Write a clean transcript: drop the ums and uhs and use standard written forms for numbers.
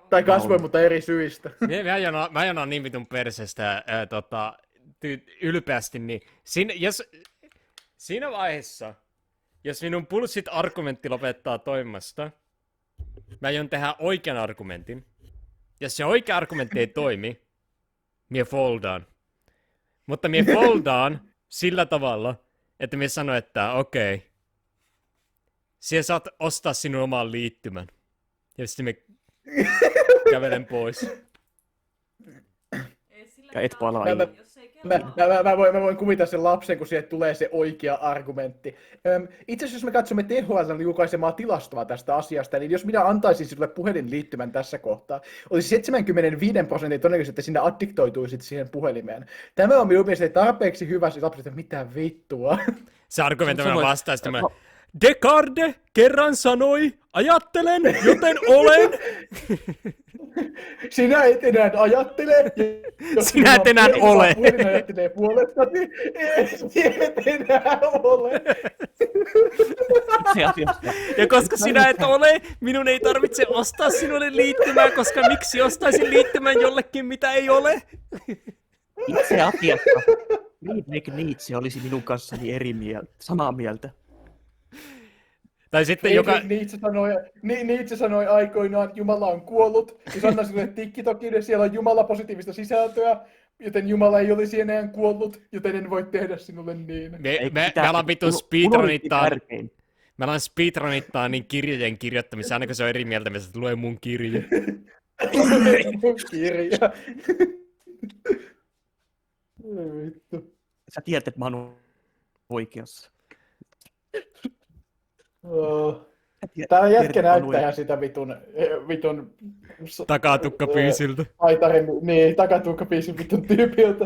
Tai kasvoi, mutta eri syistä. Mä jonon niin vitun persestä ylpeästi, niin siinä vaiheessa, jos minun bullshit-argumentti lopettaa toimimasta, mä aion tehdä oikean argumentin. Jos se oikea argumentti ei toimi, mie foldaan. Mutta mie foldaan sillä tavalla, että mie sanon, että okei, siellä saat ostaa sinun oman liittymän. Ja sitten me kävelen pois. Ja et palaa. Mä voin kuvitella sen lapsen, kun sieltä tulee se oikea argumentti. Itse asiassa jos me katsomme THL:n julkaisemaa tilastoa tästä asiasta, niin jos minä antaisin sinulle puhelinliittymän tässä kohtaa, olisi 75% todennäköisesti, että sinä addiktoituisit siihen puhelimeen. Tämä on minun mielestäni tarpeeksi hyvä, se lapset, että mitä vittua. Se argumentoiminen vastaisi tämän. Descartes kerran sanoi, ajattelen, joten olen. Sinä et enää ajattele. Sinä et enää ole. Puhelin ajattelee puolestani. Et enää ole. Ja koska sinä et ole, minun ei tarvitse ostaa sinulle liittymää, koska miksi ostaisin liittymän jollekin, mitä ei ole? Itse asiassa Friedrich Nietzsche olisi minun kanssani samaa mieltä. Tai sitten Nietzsche sanoi aikoinaan, että Jumala on kuollut. Jos annan sinulle TikTokin, siellä on Jumala positiivista sisältöä, joten Jumala ei olisi enää kuollut, joten en voi tehdä sinulle niin. Me alan vittu speedrunittaa. Mä alan speedrunittaa niin kirjojen kirjoittamista, aina kun se on eri mieltä, mä lue mun kirje. Mun kirja. Vittu. Sä tiedät, että mä oon oikeassa. Tää jätkä näyttää sitä vitun Takatukkapiisiltä. Takatukkapiisin vitun tyypiltä.